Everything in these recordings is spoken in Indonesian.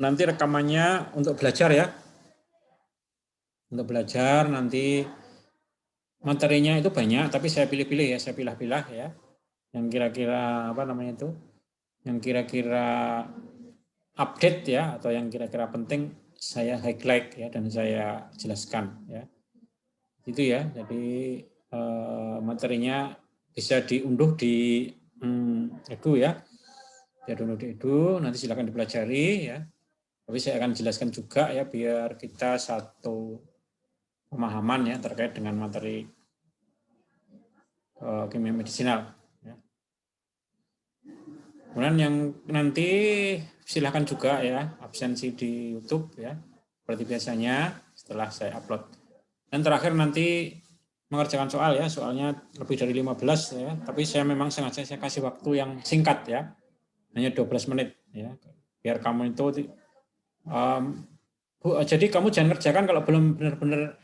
nanti rekamannya untuk belajar ya. Untuk belajar nanti materinya itu banyak, tapi saya pilih-pilih ya, saya pilah-pilah ya. Yang kira-kira apa namanya itu? Yang kira-kira update ya, atau yang kira-kira penting saya highlight ya dan saya jelaskan ya. Itu ya. Jadi materinya bisa diunduh di Edu ya. Ya download di Edu, nanti silakan dipelajari ya. Tapi saya akan jelaskan juga ya biar kita satu pemahaman ya terkait dengan materi kimia medisinal. Ya. Kemudian yang nanti silahkan juga ya absensi di YouTube ya seperti biasanya setelah saya upload. Dan terakhir nanti mengerjakan soal ya, soalnya lebih dari 15 ya, tapi saya memang sengaja saya kasih waktu yang singkat ya, hanya 12 menit ya, biar kamu itu jadi kamu jangan kerjakan kalau belum benar-benar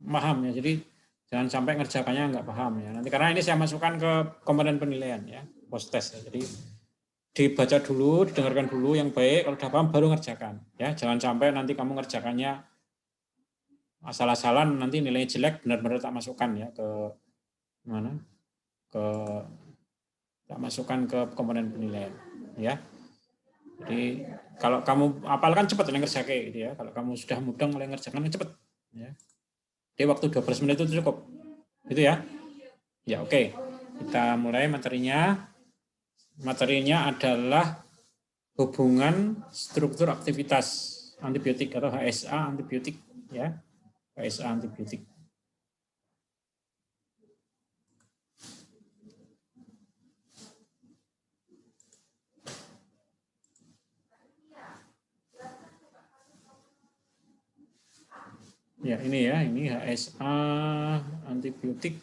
paham ya, jadi jangan sampai ngerjakannya nggak paham ya nanti, karena ini saya masukkan ke komponen penilaian ya, post test ya. Jadi dibaca dulu, didengarkan dulu yang baik, kalau udah paham baru ngerjakan ya, jangan sampai nanti kamu ngerjakannya asal-asalan nanti nilainya jelek, benar-benar tak masukkan ya ke mana, tak masukkan ke komponen penilaian ya. Jadi kalau kamu apalkan cepat oleh ngerjakan gitu ya, kalau kamu sudah mudeng oleh ngerjakan cepat ya. Jadi waktu 12 menit itu cukup gitu ya. Ya oke. Kita mulai materinya. Materinya adalah hubungan struktur aktivitas antibiotik atau HSA antibiotik ya. HSA antibiotik. Ya ini ya, ini HSA antibiotik.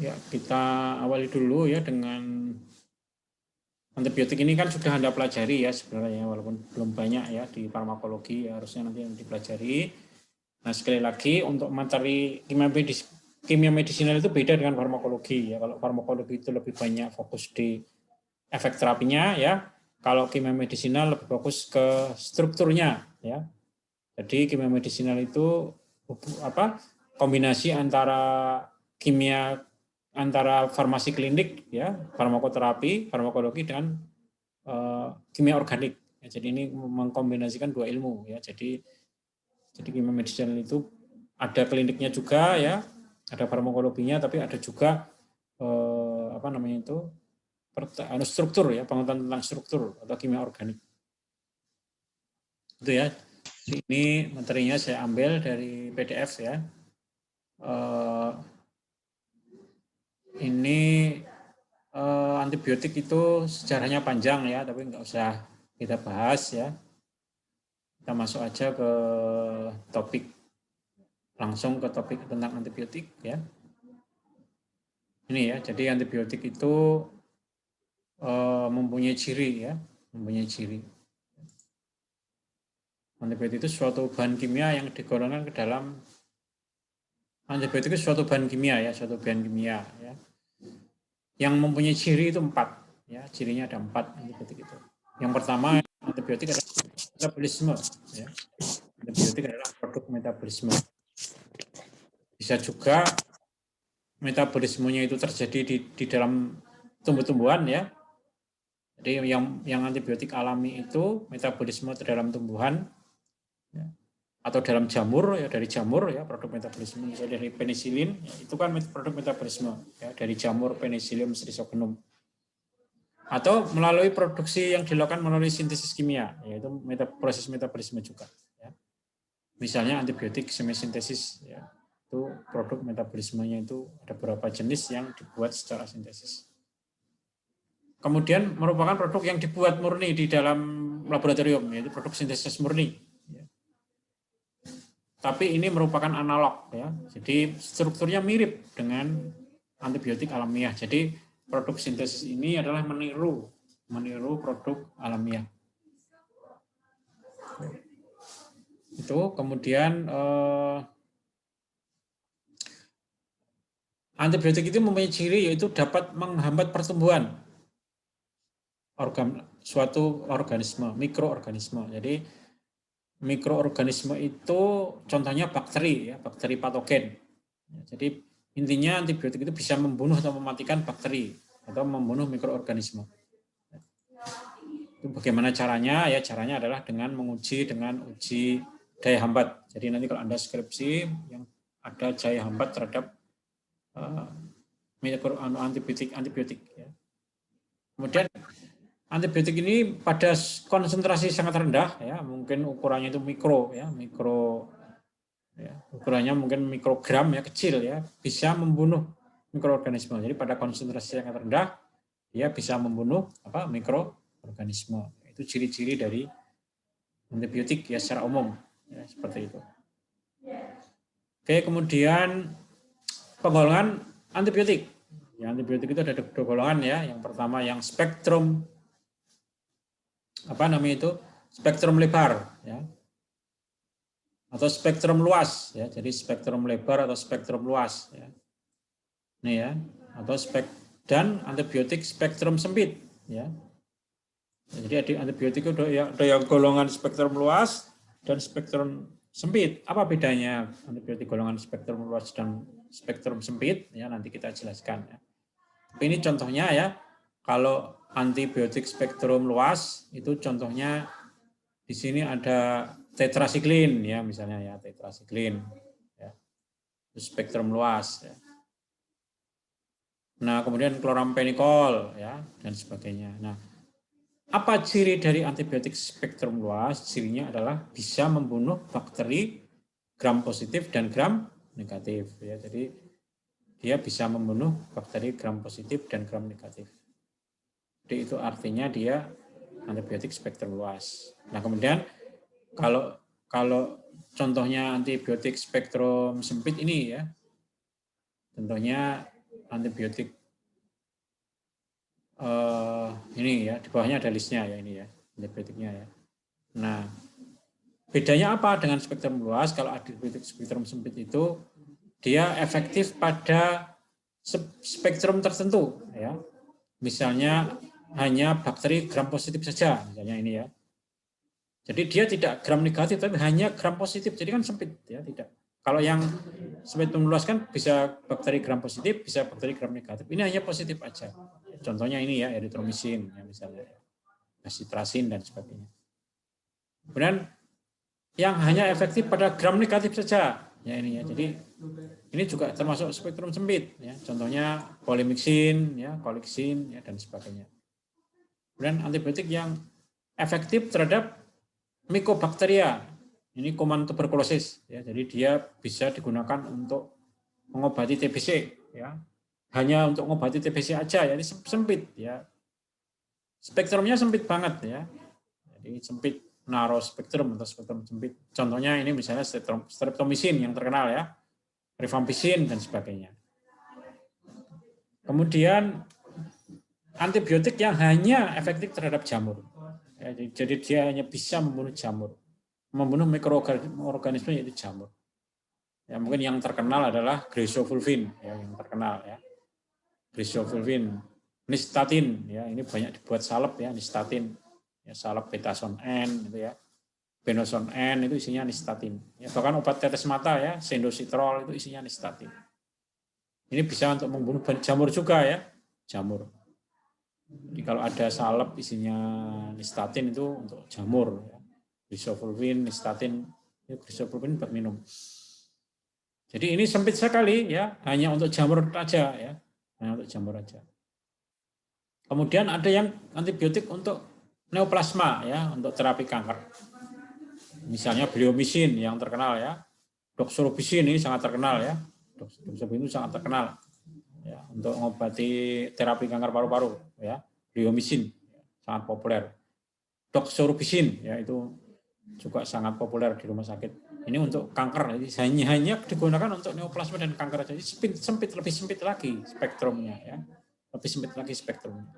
Ya, kita awali dulu ya dengan antibiotik. Ini kan sudah Anda pelajari ya sebenarnya, walaupun belum banyak ya di farmakologi, ya, harusnya nanti yang dipelajari. Nah, sekali lagi untuk materi kimia medisinal itu beda dengan farmakologi ya. Kalau farmakologi itu lebih banyak fokus di efek terapinya ya. Kalau kimia medisinal lebih fokus ke strukturnya ya. Jadi kimia medisinal itu kombinasi antara farmasi klinik ya, farmakoterapi, farmakologi dan kimia organik. Ya, jadi ini mengkombinasikan dua ilmu ya. Jadi kimia medisinal itu ada kliniknya juga ya, ada farmakologinya, tapi ada juga struktur ya, pengetahuan tentang struktur atau kimia organik. Itu ya. Ini materinya saya ambil dari PDF ya. Ini antibiotik itu sejarahnya panjang ya, tapi nggak usah kita bahas ya. Kita masuk aja ke topik, langsung ke topik tentang antibiotik ya. Ini ya, jadi antibiotik itu mempunyai ciri ya, mempunyai ciri. Antibiotik itu suatu bahan kimia yang digolongkan ke dalam, antibiotik itu suatu bahan kimia ya, suatu bahan kimia ya, yang mempunyai ciri itu 4 ya, cirinya ada 4 antibiotik itu. Yang pertama, antibiotik adalah metabolisme ya. Antibiotik adalah produk metabolisme. Bisa juga metabolismenya itu terjadi di dalam tumbuh-tumbuhan ya. Jadi yang antibiotik alami itu metabolisme di dalam tumbuhan ya, atau dalam jamur ya, dari jamur ya, produk metabolisme misalnya dari penisilin ya, itu kan produk metabolisme ya, dari jamur Penicillium strychochnum, atau melalui produksi yang dilakukan melalui sintesis kimia, yaitu proses metabolisme juga ya. Misalnya antibiotik semisintesis ya, itu produk metabolismenya itu ada beberapa jenis yang dibuat secara sintesis. Kemudian merupakan produk yang dibuat murni di dalam laboratorium, yaitu produk sintesis murni. Tapi ini merupakan analog ya. Jadi strukturnya mirip dengan antibiotik alamiah. Jadi produk sintesis ini adalah meniru produk alamiah. Itu kemudian antibiotik itu mempunyai ciri yaitu dapat menghambat pertumbuhan suatu organisme, mikroorganisme. Jadi mikroorganisme itu contohnya bakteri, ya, bakteri patogen. Jadi intinya antibiotik itu bisa membunuh atau mematikan bakteri atau membunuh mikroorganisme. Itu bagaimana caranya? Ya caranya adalah dengan menguji dengan uji daya hambat. Jadi nanti kalau Anda skripsi yang ada daya hambat terhadap antibiotik. Ya. Kemudian antibiotik ini pada konsentrasi sangat rendah, ya mungkin ukurannya itu mikro, ya ukurannya mungkin mikrogram, ya kecil, ya bisa membunuh mikroorganisme. Jadi pada konsentrasi sangat rendah, dia bisa membunuh mikroorganisme. Itu ciri-ciri dari antibiotik ya secara umum, ya, seperti itu. Oke, kemudian penggolongan antibiotik. Ya, antibiotik itu ada dua golongan, ya. Yang pertama yang spektrum spektrum lebar, ya, atau spektrum luas, ya. Jadi spektrum lebar atau spektrum luas, ya. Nih ya, atau dan antibiotik spektrum sempit, ya. Jadi antibiotik itu ada yang golongan spektrum luas dan spektrum sempit. Apa bedanya antibiotik golongan spektrum luas dan spektrum sempit? Ya nanti kita jelaskan. Ya. Tapi ini contohnya ya, kalau antibiotik spektrum luas itu contohnya di sini ada tetrasiklin ya misalnya ya tetrasiklin. Ya. Itu spektrum luas. Ya. Nah kemudian klorampenikol ya dan sebagainya. Nah apa ciri dari antibiotik spektrum luas? Cirinya adalah bisa membunuh bakteri gram positif dan gram negatif. Ya, jadi dia bisa membunuh bakteri gram positif dan gram negatif. Jadi itu artinya dia antibiotik spektrum luas. Nah kemudian kalau contohnya antibiotik spektrum sempit ini ya, contohnya antibiotik ini ya, di bawahnya ada listnya ya ini ya, antibiotiknya ya. Nah, bedanya apa dengan spektrum luas? Kalau antibiotik spektrum sempit itu dia efektif pada spektrum tertentu ya. Misalnya hanya bakteri gram positif saja, misalnya ini ya. Jadi dia tidak gram negatif tapi hanya gram positif. Jadi kan sempit ya, tidak. Kalau yang spektrum luas kan bisa bakteri gram positif, bisa bakteri gram negatif. Ini hanya positif aja. Contohnya ini ya, eritromisin ya misalnya, asitrasin dan sebagainya. Kemudian yang hanya efektif pada gram negatif saja, ya ini ya. Jadi ini juga termasuk spektrum sempit, ya. Contohnya polimixin, ya, koliksin, ya dan sebagainya. Kemudian antibiotik yang efektif terhadap Mycobacteria, ini kuman tuberkulosis, ya. Jadi dia bisa digunakan untuk mengobati TBC, ya. Hanya untuk mengobati TBC aja, ya. Ini sempit, ya. Spektrumnya sempit banget, ya. Jadi sempit, narrow spektrum atau spektrum sempit. Contohnya ini misalnya streptomycin yang terkenal, ya. Rifampicin dan sebagainya. Kemudian antibiotik yang hanya efektif terhadap jamur. Ya, jadi dia hanya bisa membunuh jamur, membunuh mikroorganisme yaitu jamur. Ya, mungkin yang terkenal adalah Grisofulvin, ya, yang terkenal ya. Grisofulvin, nistatin, ya ini banyak dibuat salep ya, nistatin, ya salep betason N, itu ya, benoson N itu isinya nistatin. Ya, bahkan obat tetes mata ya, sendositrol itu isinya nistatin. Ini bisa untuk membunuh jamur juga ya, jamur. Jadi kalau ada salep isinya nistatin itu untuk jamur, ya. Grisofulvin, nistatin, ya grisofulvin buat minum. Jadi ini sempit sekali ya, hanya untuk jamur aja ya, hanya untuk jamur aja. Kemudian ada yang antibiotik untuk neoplasma ya, untuk terapi kanker. Misalnya bleomycin yang terkenal ya, doxorubicin ini sangat terkenal ya, doxorubicin itu sangat terkenal. Ya, untuk mengobati terapi kanker paru-paru ya, bleomycin sangat populer. Doxorubicin ya itu juga sangat populer di rumah sakit. Ini untuk kanker, jadi hanya digunakan untuk neoplasma dan kanker aja. Jadi lebih sempit lagi spektrumnya ya, lebih sempit lagi spektrumnya.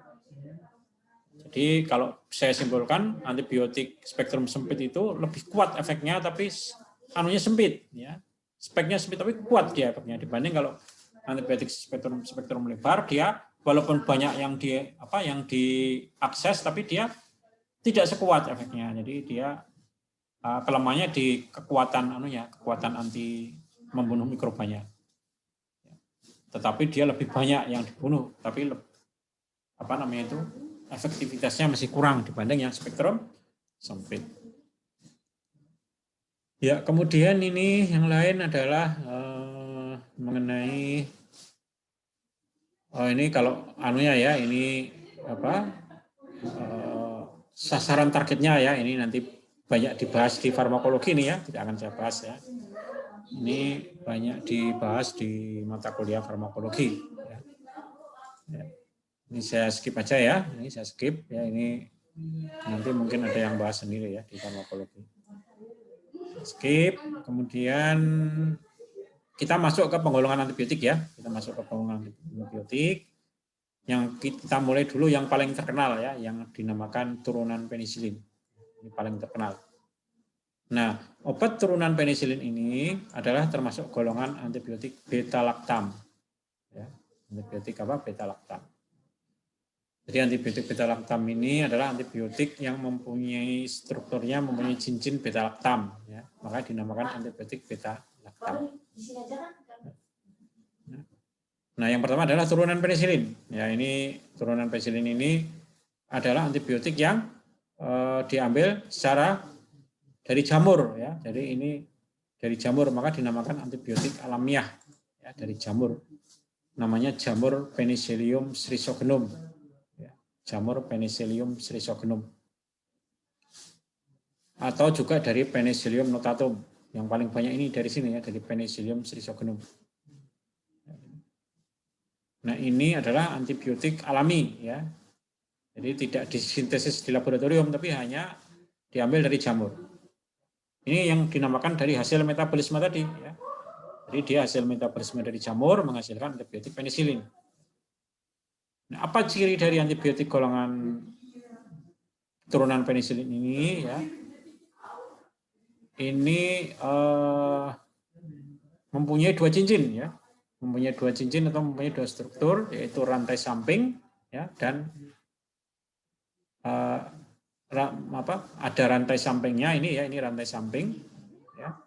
Jadi kalau saya simpulkan antibiotik spektrum sempit itu lebih kuat efeknya, tapi anunya sempit, ya. Speknya sempit tapi kuat dia efeknya dibanding kalau antibiotik spektrum lebar, dia walaupun banyak yang diakses, tapi dia tidak sekuat efeknya. Jadi dia kelemahannya di kekuatan anti membunuh mikrobanya. Tetapi dia lebih banyak yang dibunuh, tapi efektivitasnya masih kurang dibanding yang spektrum sempit. Ya, kemudian ini yang lain adalah mengenai ini kalau ini sasaran targetnya ya, ini nanti banyak dibahas di farmakologi ini ya, tidak akan saya bahas ya. Ini banyak dibahas di mata kuliah farmakologi. Ya. Ya. Ini saya skip aja ya, ini saya skip ya, ini nanti mungkin ada yang bahas sendiri ya di farmakologi. Skip, kemudian kita masuk ke penggolongan antibiotik ya. Kita masuk ke penggolongan antibiotik. Yang kita mulai dulu yang paling terkenal ya, yang dinamakan turunan penisilin. Ini paling terkenal. Nah, obat turunan penisilin ini adalah termasuk golongan antibiotik beta-laktam. Ya, antibiotik apa? Beta-laktam. Jadi antibiotik beta-laktam ini adalah antibiotik yang mempunyai cincin beta-laktam, ya. Maka dinamakan antibiotik beta-laktam. Nah, yang pertama adalah turunan penisilin. Ya, ini turunan penisilin ini adalah antibiotik yang diambil secara dari jamur, ya. Jadi ini dari jamur, maka dinamakan antibiotik alamiah, ya, dari jamur. Namanya jamur Penicillium schizophrenium. Jamur Penicillium schizophrenium, atau juga dari Penicillium notatum. Yang paling banyak ini dari sini ya, dari Penicillium schizophrenium. Nah, ini adalah antibiotik alami ya. Jadi tidak disintesis di laboratorium, tapi hanya diambil dari jamur. Ini yang dinamakan dari hasil metabolisme tadi ya. Jadi dia hasil metabolisme dari jamur menghasilkan antibiotik penisilin. Nah, apa ciri dari antibiotik golongan turunan penisilin ini ya? Ini mempunyai dua cincin ya, mempunyai dua cincin atau mempunyai dua struktur, yaitu rantai samping ya, dan ada rantai sampingnya ini ya, ini rantai samping ya,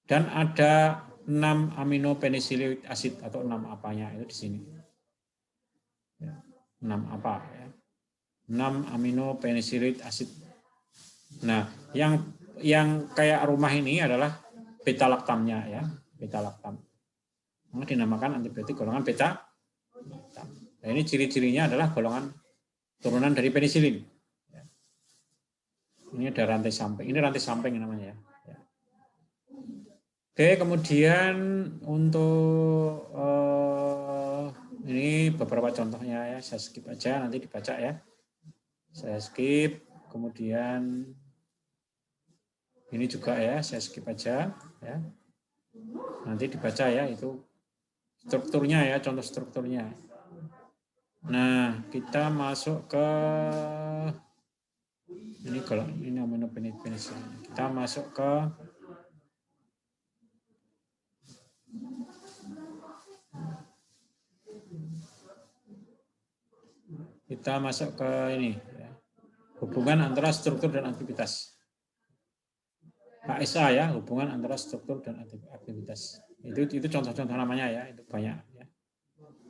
dan ada 6 aminopenicillic acid atau 6 apanya itu di sini ya, 6 apa ya, 6 aminopenicillic acid. Nah, yang kayak rumah ini adalah beta-laktamnya ya, beta-laktam. Maka dinamakan antibiotik golongan beta-laktam. Nah, ini ciri-cirinya adalah golongan turunan dari penisilin. Ini ada rantai samping. Ini rantai samping namanya ya. Oke, kemudian untuk ini beberapa contohnya ya, saya skip aja, nanti dibaca ya. Saya skip, kemudian ini juga ya, saya skip aja ya. Nanti dibaca ya, itu strukturnya ya, contoh strukturnya. Nah, kita masuk ke ini kalau ini aminopenicillin. Kita masuk ke ini ya. Hubungan antara struktur dan aktivitas. HSA ya, hubungan antara struktur dan aktivitas. Itu contoh-contoh namanya ya, itu banyak ya.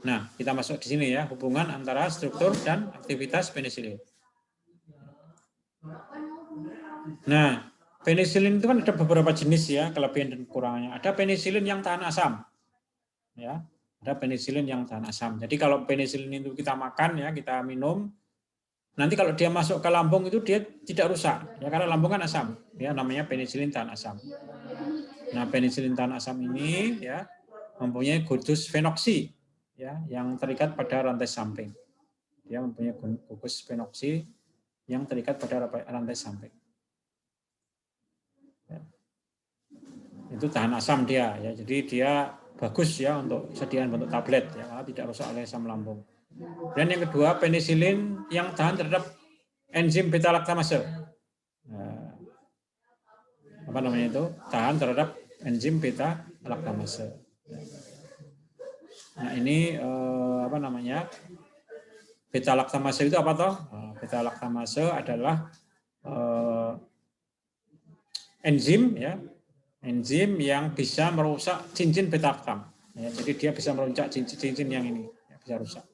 Nah, kita masuk di sini ya, hubungan antara struktur dan aktivitas penisilin. Nah, penisilin itu kan ada beberapa jenis ya, kelebihan dan kekurangannya. Ada penisilin yang tahan asam. Ya, ada penisilin yang tahan asam. Jadi kalau penisilin itu kita makan ya, kita minum, nanti kalau dia masuk ke lambung itu dia tidak rusak ya, karena lambung kan asam ya, namanya penisilin tahan asam. Nah, penisilin tahan asam ini ya mempunyai gugus fenoksi ya, yang terikat pada rantai samping. Dia mempunyai gugus fenoksi yang terikat pada rantai samping ya. Itu tahan asam dia ya, jadi dia bagus ya untuk sediaan bentuk tablet ya, karena tidak rusak oleh asam lambung. Dan yang kedua, penisilin yang tahan terhadap enzim beta laktamase. Nah, apa namanya itu? Tahan terhadap enzim beta laktamase. Nah, ini apa namanya? Beta laktamase itu apa toh? Beta laktamase adalah enzim ya, enzim yang bisa merusak cincin beta laktam. Ya, jadi dia bisa merusak cincin yang ini, ya, bisa rusak.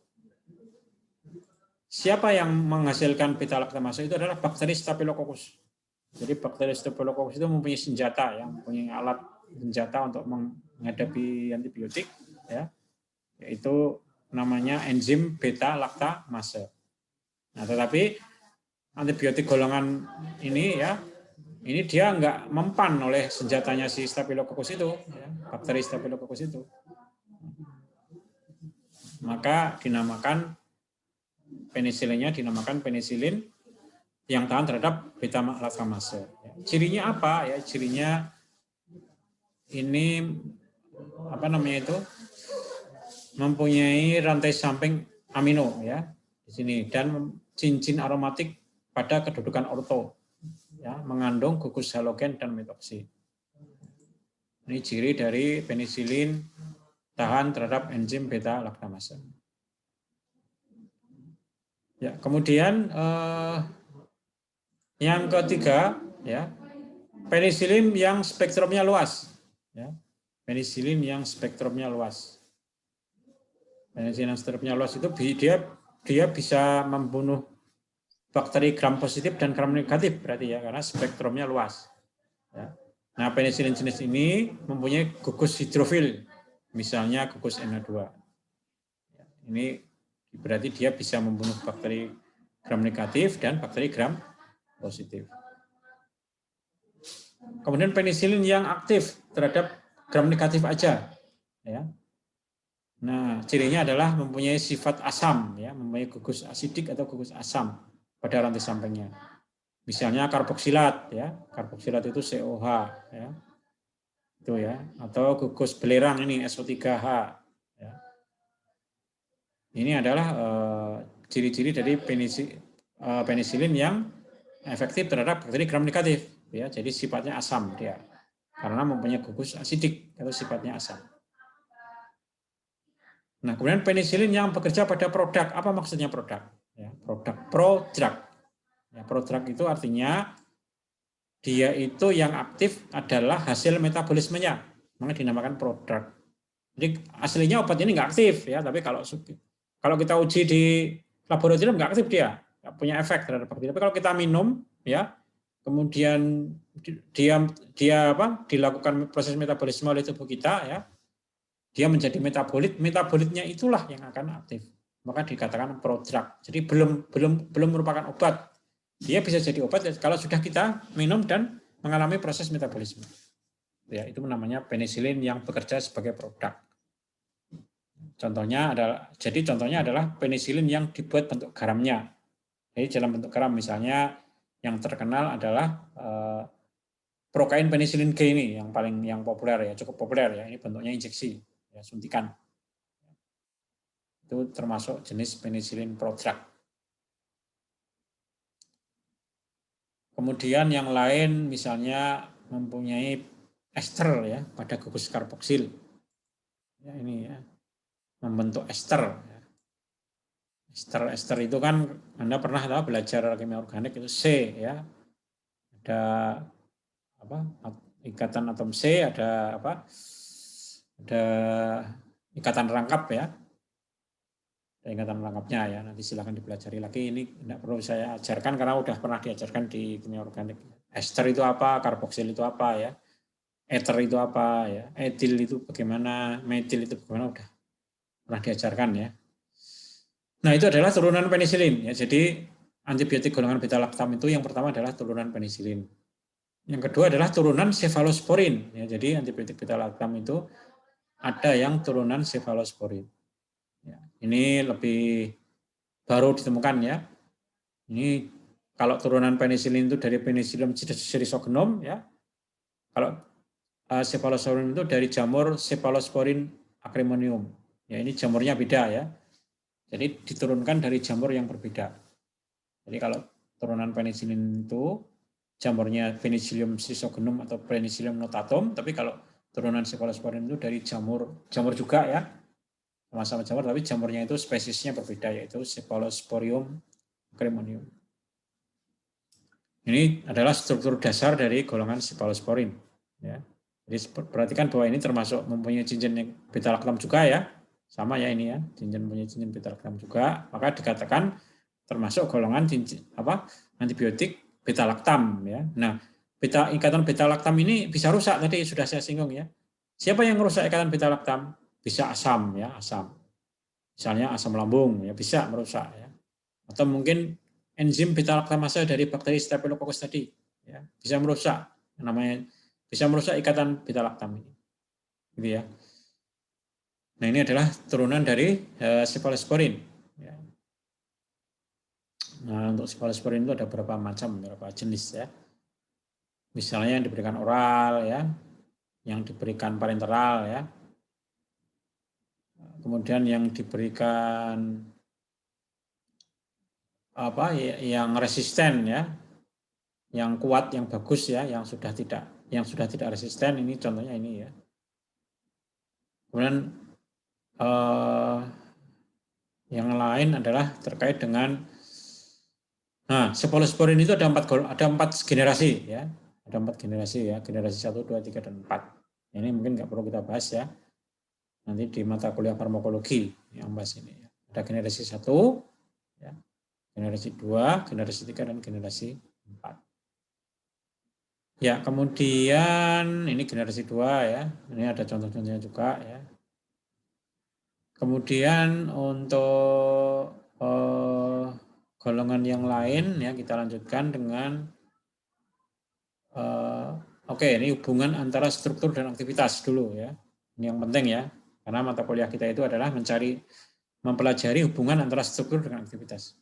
Siapa yang menghasilkan beta laktamase itu adalah bakteri Staphylococcus. Jadi bakteri Staphylococcus itu mempunyai senjata, yang mempunyai alat senjata untuk menghadapi antibiotik, ya, yaitu namanya enzim beta laktamase. Nah, tetapi antibiotik golongan ini ya, ini dia nggak mempan oleh senjatanya si Staphylococcus itu, ya, bakteri Staphylococcus itu. Maka dinamakan penisilinnya dinamakan penisilin yang tahan terhadap beta laktamase. Cirinya apa? Ya, cirinya ini apa namanya itu? Mempunyai rantai samping amino ya di sini dan cincin aromatik pada kedudukan orto, ya, mengandung gugus halogen dan metoksin. Ini ciri dari penisilin tahan terhadap enzim beta laktamase. Ya, kemudian yang ketiga, ya, penisilin yang spektrumnya luas, ya, penisilin yang spektrumnya luas. Penisilin yang spektrumnya luas itu dia bisa membunuh bakteri gram positif dan gram negatif berarti ya, karena spektrumnya luas. Ya. Nah, penisilin jenis ini mempunyai gugus hidrofil, misalnya gugus NH2. Ini berarti dia bisa membunuh bakteri gram negatif dan bakteri gram positif. Kemudian penisilin yang aktif terhadap gram negatif aja, ya. Nah, cirinya adalah mempunyai sifat asam, ya, mempunyai gugus asidik atau gugus asam pada rantai sampingnya. Misalnya karboksilat, ya, karboksilat itu COH, ya, itu ya, atau gugus belerang ini SO3H. Ya. Ini adalah ciri-ciri dari penisilin yang efektif terhadap bakteri gram negatif, ya. Jadi sifatnya asam dia, karena mempunyai gugus asidik atau sifatnya asam. Nah, kemudian penisilin yang bekerja pada produk, apa maksudnya produk? Ya, prodrug. Ya, prodrug itu artinya dia itu yang aktif adalah hasil metabolismenya, maka dinamakan prodrug. Jadi aslinya obat ini nggak aktif ya, tapi kalau kita uji di laboratorium nggak aktif dia, nggak punya efek terhadap bakteri. Tapi kalau kita minum ya, kemudian dia dilakukan proses metabolisme oleh tubuh kita ya, dia menjadi metabolitnya itulah yang akan aktif. Maka dikatakan prodrug. Jadi belum merupakan obat. Dia bisa jadi obat kalau sudah kita minum dan mengalami proses metabolisme. Ya, itu namanya penisilin yang bekerja sebagai produk. Contohnya adalah penisilin yang dibuat bentuk garamnya. Jadi dalam bentuk garam misalnya yang terkenal adalah prokain penisilin G ini yang populer ya, cukup populer ya. Ini bentuknya injeksi, ya, suntikan. Itu termasuk jenis penisilin prodrug. Kemudian yang lain misalnya mempunyai ester ya pada gugus karboksil. Ya, ini ya, membentuk ester. Ester itu kan Anda pernah tahu belajar kimia organik itu C ya. Ada apa? Ikatan atom C, ada apa? Ada ikatan rangkap ya. Ada ikatan rangkapnya ya. Nanti silakan dipelajari lagi. Ini tidak perlu saya ajarkan karena udah pernah diajarkan di kimia organik. Ester itu apa? Karboksil itu apa ya? Ether itu apa ya? Etil itu bagaimana? Metil itu bagaimana? Udah pernah diajarkan ya. Nah, itu adalah turunan penisilin ya. Jadi antibiotik golongan beta laktam itu yang pertama adalah turunan penisilin. Yang kedua adalah turunan cefalosporin ya. Jadi antibiotik beta laktam itu ada yang turunan cefalosporin. Ya, ini lebih baru ditemukan ya. Ini kalau turunan penisilin itu dari Penicillium serisogenom ya. Kalau cefalosporin itu dari jamur Cephalosporin acremonium. Ya, ini jamurnya beda ya. Jadi diturunkan dari jamur yang berbeda. Jadi kalau turunan penicillin itu jamurnya Penicillium schizogenum atau Penicillium notatum, tapi kalau turunan Cephalosporin itu dari jamur juga ya, sama-sama jamur, tapi jamurnya itu spesiesnya berbeda, yaitu Cephalosporium cremonium. Ini adalah struktur dasar dari golongan Cephalosporin. Ya. Jadi perhatikan bahwa ini termasuk mempunyai cincin beta lactam juga ya, sama ya ini ya, punya cincin beta lactam juga, maka dikatakan termasuk golongan antibiotik beta lactam ya. Nah, ikatan beta lactam ini bisa rusak, tadi sudah saya singgung ya. Siapa yang merusak ikatan beta lactam? Bisa asam ya, asam. Misalnya asam lambung ya bisa merusak ya. Atau mungkin enzim beta laktamase dari bakteri Staphylococcus tadi ya, bisa merusak ikatan beta lactam ini. Gitu ya. Nah, ini adalah turunan dari cephalosporin ya. Nah, untuk cephalosporin itu ada beberapa jenis ya. Misalnya yang diberikan oral ya, yang diberikan parenteral ya. Kemudian yang diberikan yang resisten ya. Yang kuat, yang bagus ya, yang sudah tidak resisten, ini contohnya ini ya. Kemudian yang lain adalah terkait dengan cephalosporin itu ada empat generasi ya. Ada 4 generasi ya, generasi 1, 2, 3, dan 4. Ini mungkin nggak perlu kita bahas ya. Nanti di mata kuliah farmakologi yang bahas ini ya. Ada generasi 1, ya, generasi 2, generasi 3, dan generasi 4. Ya, kemudian ini generasi 2 ya. Ini ada contoh-contohnya juga ya. Kemudian untuk golongan yang lain ya, kita lanjutkan dengan ini hubungan antara struktur dan aktivitas dulu ya. Ini yang penting ya. Karena mata kuliah kita itu adalah mempelajari hubungan antara struktur dengan aktivitas.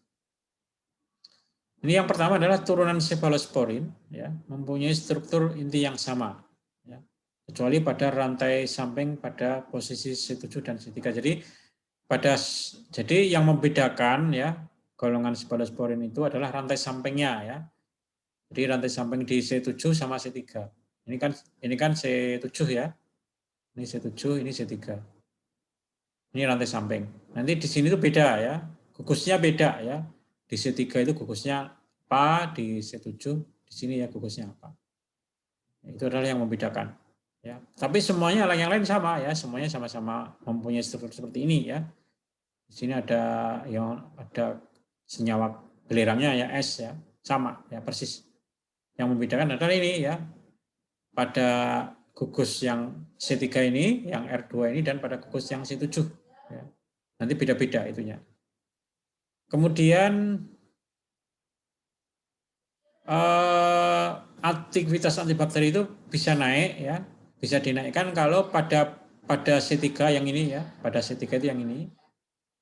Ini yang pertama adalah turunan cephalosporin ya, mempunyai struktur inti yang sama ya, kecuali pada rantai samping pada posisi C7 dan C3. Jadi yang membedakan ya golongan cephalosporin itu adalah rantai sampingnya ya. Jadi rantai samping di C7 sama C3. Ini kan C7 ya. Ini C7, ini C3. Ini rantai samping. Nanti di sini tuh beda ya. Gugusnya beda ya. Di C3 itu gugusnya apa, di C7 di sini ya gugusnya apa. Itu adalah yang membedakan. Ya. Tapi semuanya yang lain sama ya, semuanya sama-sama mempunyai struktur seperti ini ya. Di sini ada senyawa belerangnya ya S ya, sama ya persis. Yang membedakan adalah ini ya. Pada gugus yang C3 ini, yang R2 ini, dan pada gugus yang C7 ya. Nanti beda-beda itunya. Kemudian aktivitas antibakteri itu bisa naik ya, bisa dinaikkan kalau pada C3 yang ini ya, pada C3 itu yang ini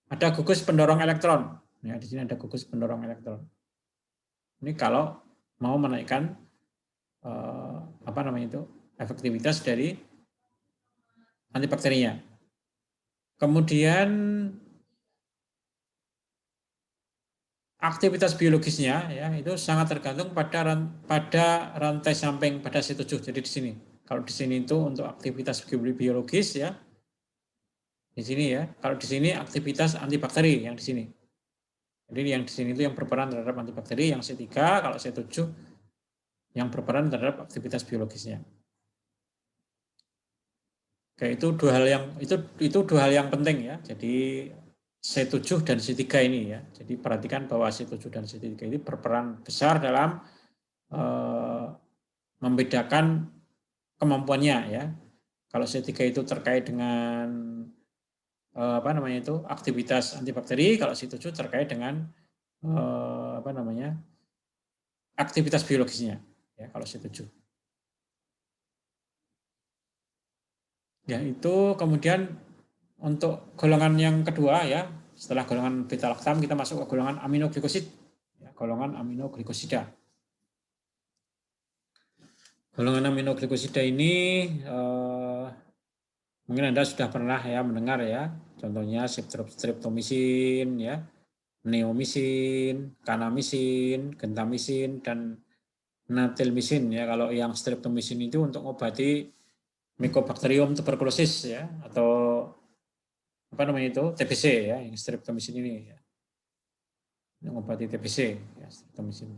ada gugus pendorong elektron. Ya, di sini ada gugus pendorong elektron. Ini kalau mau menaikkan efektivitas dari antibakterinya. Kemudian aktivitas biologisnya ya itu sangat tergantung pada rantai samping pada C7. Jadi di sini. Kalau di sini itu untuk aktivitas biologis ya. Di sini ya. Kalau di sini aktivitas antibakteri yang di sini. Jadi yang di sini itu yang berperan terhadap antibakteri, yang C3, kalau C7 yang berperan terhadap aktivitas biologisnya. Oke, itu dua hal yang penting ya. Jadi C7 dan C3 ini ya. Jadi perhatikan bahwa C7 dan C3 ini berperan besar dalam membedakan kemampuannya ya. Kalau C3 itu terkait dengan aktivitas antibakteri, kalau C7 terkait dengan aktivitas biologisnya ya kalau C7. Ya, itu kemudian untuk golongan yang kedua ya, setelah golongan beta lactam kita masuk ke golongan aminoglikosid. Ya, golongan aminoglikosida. Golongan aminoglikosida ini mungkin Anda sudah pernah ya mendengar ya. Contohnya streptomisin, ya, neomisin, kanamisin, gentamisin, dan natilmisin. Ya, kalau yang streptomisin itu untuk mengobati Mycobacterium tuberculosis, ya, atau apa namanya itu, TBC, ya, yang streptomisin ini, ya, mengobati TBC, ya, streptomisin.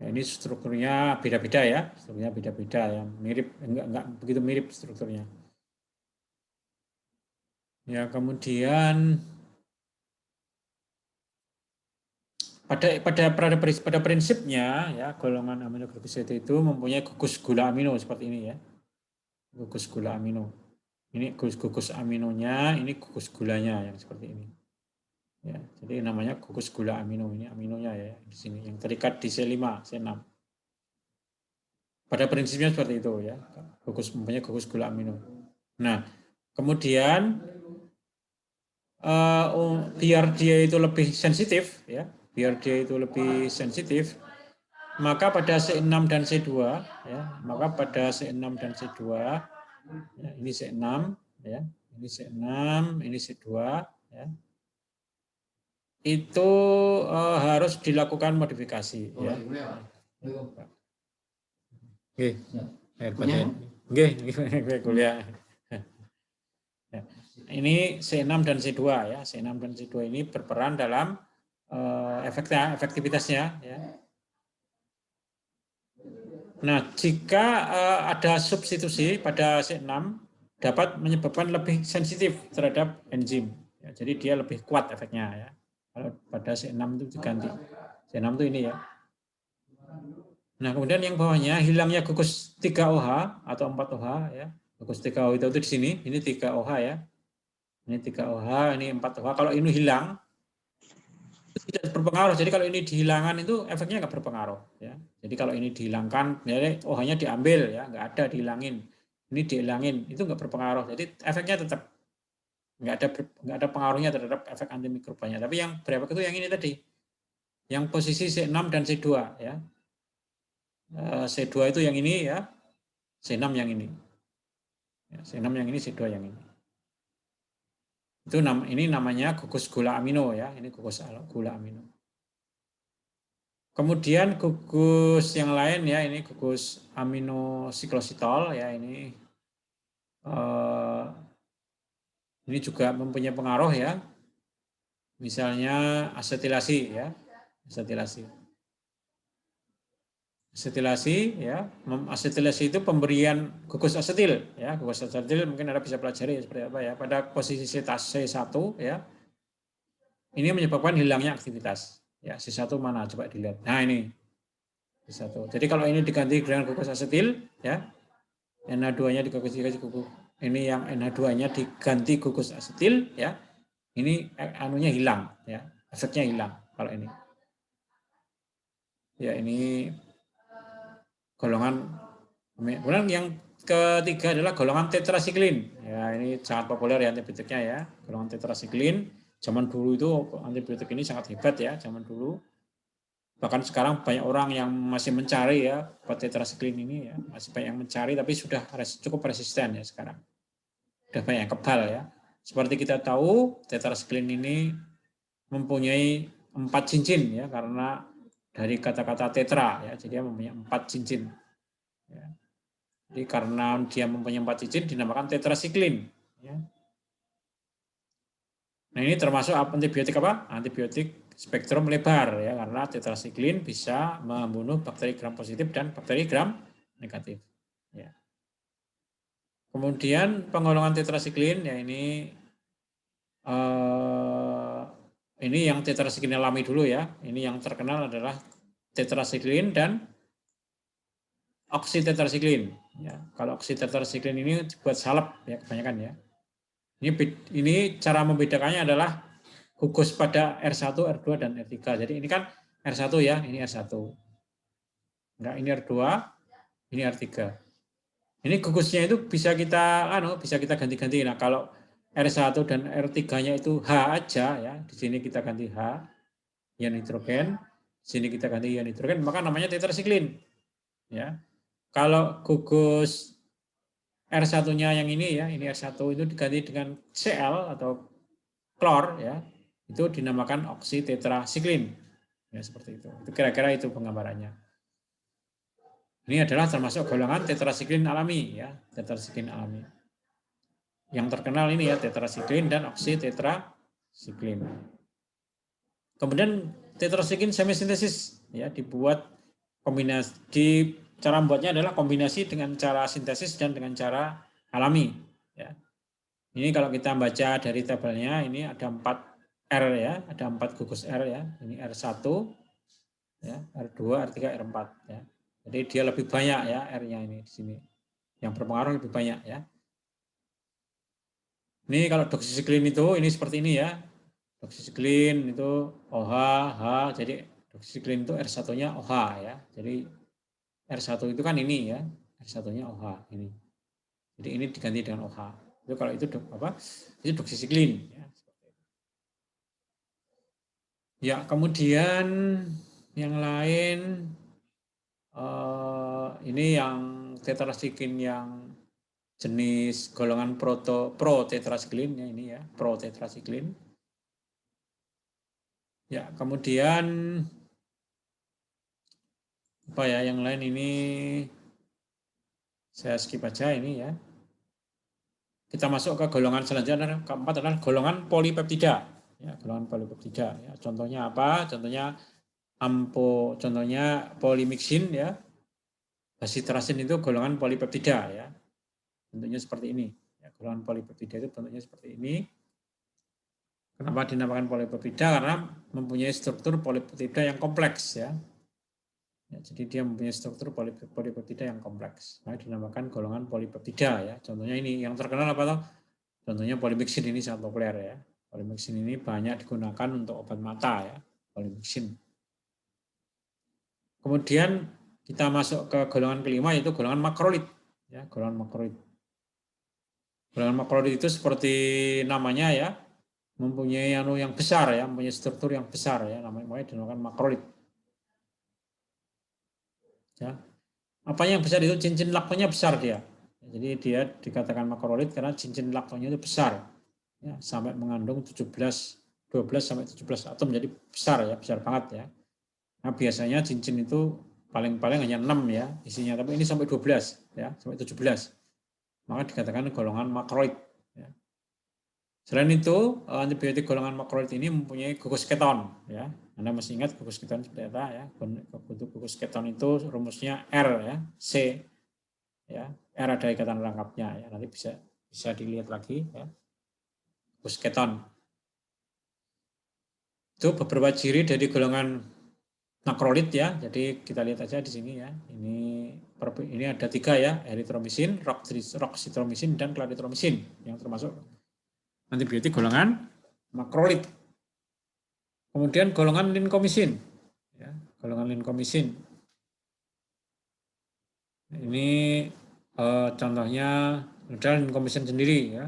Ya, ini strukturnya beda-beda, ya, strukturnya beda-beda, ya, mirip, enggak begitu mirip strukturnya. Ya, kemudian pada prinsipnya, ya, golongan aminoglycosida itu mempunyai gugus gula amino seperti ini, ya, gugus gula amino. Ini gugus aminonya, ini gugus gulanya yang seperti ini. Ya, jadi namanya gugus gula amino, ini aminonya, ya, di sini yang terikat di C5, C6. Pada prinsipnya seperti itu, ya, mempunyai gugus gula amino. Nah, kemudian biar dia itu lebih sensitif, ya, biar dia itu lebih sensitif, maka pada C6 dan C2, ya, maka pada C6 dan C2, ya, ini C6, ya, ini C6, ini C2, ya, itu harus dilakukan modifikasi, ya. Nggih, nggih, kuliah. Ya. Ini C6 dan C2, ya, C6 dan C2 ini berperan dalam efektivitasnya, ya. Nah, jika ada substitusi pada C6 dapat menyebabkan lebih sensitif terhadap enzim. Ya, jadi dia lebih kuat efeknya, ya. Kalau pada C6 itu diganti. C6 itu ini, ya. Nah, kemudian yang bawahnya hilangnya gugus 3OH atau 4OH, ya. Gugus 3OH itu di sini, ini 3OH, ya. Ini 3OH, ini 4OH. Kalau ini hilang, tidak berpengaruh. Jadi kalau ini dihilangkan itu efeknya nggak berpengaruh, ya. Jadi kalau ini dihilangkan, jadi OH-nya diambil, ya, nggak ada, dihilangin. Ini dihilangin, itu nggak berpengaruh. Jadi efeknya tetap nggak ada pengaruhnya terhadap efek antimikrobanya. Tapi yang berefek itu yang ini tadi, yang posisi C6 dan C2, ya. C2 itu yang ini, ya. C6 yang ini. Ya, C6 yang ini, C2 yang ini. Itu ini namanya gugus gula amino, ya. Ini gugus gula amino. Kemudian gugus yang lain, ya, ini gugus aminosiklositol, ya, ini juga mempunyai pengaruh, ya. Misalnya asetilasi, ya, asetilasi. Asetilasi, ya, asetilasi itu pemberian gugus asetil, ya, gugus asetil mungkin Anda bisa pelajari seperti apa, ya, pada posisi C1, ya. Ini menyebabkan hilangnya aktivitas. Ya, C1 mana? Coba dilihat. Nah, ini C1. Jadi kalau ini diganti dengan gugus asetil, ya, NH2-nya diganti gugus. Ini yang NH2-nya diganti gugus asetil, ya. Ini anunya hilang, ya. Efeknya hilang kalau ini. Ya, ini golongan. Kemudian yang ketiga adalah golongan tetrasiklin. Ya, ini sangat populer, ya, antibiotiknya, ya. Golongan tetrasiklin. Zaman dulu itu antibiotik ini sangat hebat, ya, zaman dulu. Bahkan sekarang banyak orang yang masih mencari, ya, tetrasiklin ini, ya, masih banyak yang mencari, tapi sudah cukup resisten, ya, sekarang. Sudah banyak yang kebal, ya. Seperti kita tahu, tetrasiklin ini mempunyai 4 cincin, ya, karena dari kata-kata tetra, ya, jadi dia mempunyai 4 cincin. Ya. Jadi karena dia mempunyai 4 cincin dinamakan tetrasiklin, ya. Nah, ini termasuk antibiotik apa? Antibiotik spektrum lebar, ya, karena tetrasiklin bisa membunuh bakteri gram positif dan bakteri gram negatif. Ya. Kemudian penggolongan tetrasiklin, ya, ini yang tetrasiklin alami dulu, ya. Ini yang terkenal adalah tetrasiklin dan oksitetrasiklin. Ya. Kalau oksitetrasiklin ini buat salep, ya, kebanyakan, ya. Ini cara membedakannya adalah gugus pada R1, R2, dan R3. Jadi ini kan R1, ya, ini R1. Enggak, ini R2, ini R3. Ini gugusnya itu bisa kita ganti-ganti. Nah, kalau R1 dan R3-nya itu H aja, ya, di sini kita ganti H, ion nitrogen, di sini kita ganti ion nitrogen, maka namanya tetrasiklin, ya. Kalau gugus R1-nya yang ini ya, ini R1 itu diganti dengan Cl atau klor ya, itu dinamakan oksitetrasiklin. Ya seperti itu. Itu kira-kira itu penggambarannya. Ini adalah termasuk golongan tetrasiklin alami ya, tetrasiklin alami. Yang terkenal ini ya tetrasiklin dan oksitetrasiklin. Kemudian tetrasiklin semisintesis ya dibuat kombinasi, cara membuatnya adalah kombinasi dengan cara sintesis dan dengan cara alami ya. Ini kalau kita baca dari tabelnya ini ada 4 R ya, ada 4 gugus R ya. Ini R1 ya, R2, R3, R4 ya. Jadi dia lebih banyak ya R-nya ini di sini. Yang berpengaruh lebih banyak ya. Ini kalau doxycycline itu ini seperti ini ya. Doxycycline itu OH, H, jadi doxycycline itu R1-nya OH ya. Jadi R1 itu kan ini ya, R1-nya OH ini. Jadi ini diganti dengan OH. Itu kalau itu apa? Itu doxycycline ya. Ya, kemudian yang lain ini yang tetrasiklin yang jenis golongan protetrasiklin ya ini ya, protetrasiklin. Ya, kemudian apa ya yang lain ini saya skip aja ini ya. Kita masuk ke golongan selanjutnya, keempat adalah golongan polipeptida. Ya, golongan polipeptida ya. Contohnya apa? Contohnya contohnya polimixin ya. Basiterasin itu golongan polipeptida ya. Bentuknya seperti ini. Ya, golongan polipeptida itu bentuknya seperti ini. Kenapa dinamakan polipeptida? Karena mempunyai struktur polipeptida yang kompleks ya. Ya, jadi dia mempunyai struktur polipeptida yang kompleks. Nah, dinamakan golongan polipeptida ya. Contohnya ini yang terkenal apa toh? Contohnya polimixin ini sangat populer ya. Polimixin ini banyak digunakan untuk obat mata ya. Polimixin. Kemudian kita masuk ke golongan kelima yaitu golongan makrolid ya, golongan makrolid. Golongan makrolid itu seperti namanya ya, mempunyai yang besar ya, mempunyai struktur yang besar ya, namanya dinamakan makrolid. Ya. Apa yang besar itu cincin laktonnya besar dia. Jadi dia dikatakan makrolid karena cincin laktonnya itu besar. Ya, sampai mengandung 12 sampai 17 atom, jadi besar ya, besar banget ya. Nah, biasanya cincin itu paling-paling hanya 6 ya isinya, tapi ini sampai 12 ya, sampai 17. Maka dikatakan golongan makrolid ya. Selain itu, antibiotik golongan makrolid ini mempunyai gugus keton ya. Anda masih ingat gugus keton seperti apa ya? Gugus keton itu rumusnya R ya, C ya. R ada ikatan rangkapnya ya. Nanti bisa dilihat lagi ya. Gugus keton. Itu beberapa ciri dari golongan makrolid ya. Jadi kita lihat aja di sini ya. Ini ada 3 ya, eritromisin, roxithromycin dan clarithromycin yang termasuk antibiotik golongan makrolid. Kemudian golongan linkomisin. Ya, golongan linkomisin. Ini contohnya ada linkomisin sendiri ya.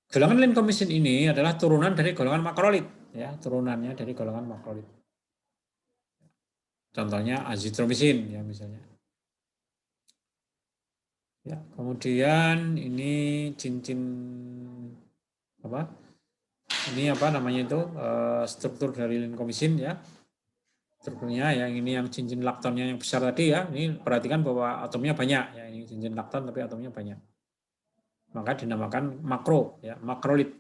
Golongan linkomisin ini adalah turunan dari golongan makrolid ya, turunannya dari golongan makrolid. Contohnya azitromisin ya misalnya. Ya, kemudian ini cincin apa? Ini apa namanya itu struktur dari linkomisin ya. Strukturnya yang ini yang cincin laktonnya yang besar tadi ya. Ini perhatikan bahwa atomnya banyak ya. Ini cincin lakton tapi atomnya banyak. Maka dinamakan makro ya, makrolid.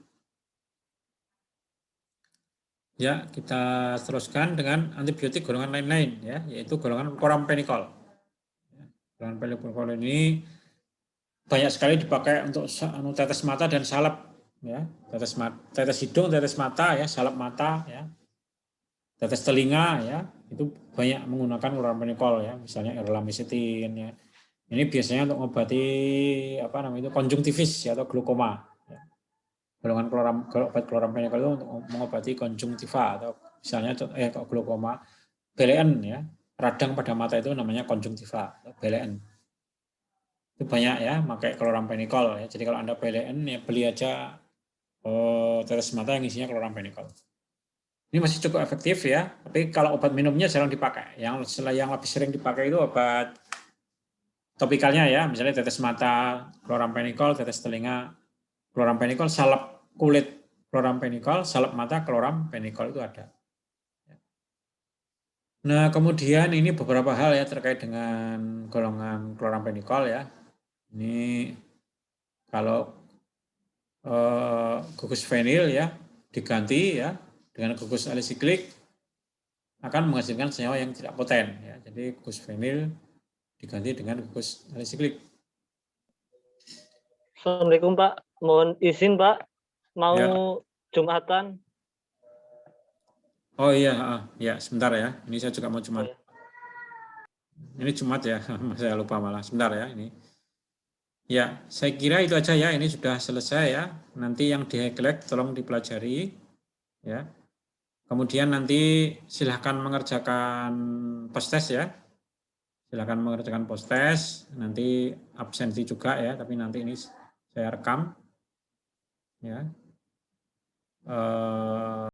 Ya, kita teruskan dengan antibiotik golongan lain-lain ya, yaitu golongan chlorampenicol. Golongan chlorampenicol ini banyak sekali dipakai untuk tetes mata dan salep ya, tetes hidung, tetes mata ya, salep mata ya, tetes telinga ya, itu banyak menggunakan chlorampenicol ya, misalnya erlamisetin ya. Ini biasanya untuk mengobati apa namanya itu konjungtivis ya, atau glaukoma. Ya. Golongan obat chlorampenicol itu untuk mengobati konjungtiva atau misalnya glaukoma, BLN ya, radang pada mata itu namanya konjungtiva, BLN. Itu banyak ya pakai chlorampenicol ya. Jadi kalau Anda PLN ya beli aja tetes mata yang isinya chlorampenicol. Ini masih cukup efektif ya, tapi kalau obat minumnya jarang dipakai. Yang lebih sering dipakai itu obat topikalnya ya, misalnya tetes mata chlorampenicol, tetes telinga chlorampenicol, salep kulit chlorampenicol, salep mata chlorampenicol itu ada. Nah, kemudian ini beberapa hal ya terkait dengan golongan chlorampenicol ya. Ini kalau gugus fenil ya diganti ya dengan gugus alisiklik akan menghasilkan senyawa yang tidak poten ya. Jadi gugus fenil diganti dengan gugus alisiklik. Assalamualaikum Pak, mohon izin Pak, mau Ya. Jumatan. Oh iya, ya sebentar ya. Ini saya juga mau Jumat. Oh, ya. Ini Jumat ya, saya lupa malah. Sebentar ya ini. Ya, saya kira itu aja ya. Ini sudah selesai ya. Nanti yang di highlight tolong dipelajari ya. Kemudian nanti silahkan mengerjakan post-test ya. Silahkan mengerjakan post-test. Nanti absensi juga ya. Tapi nanti ini saya rekam ya.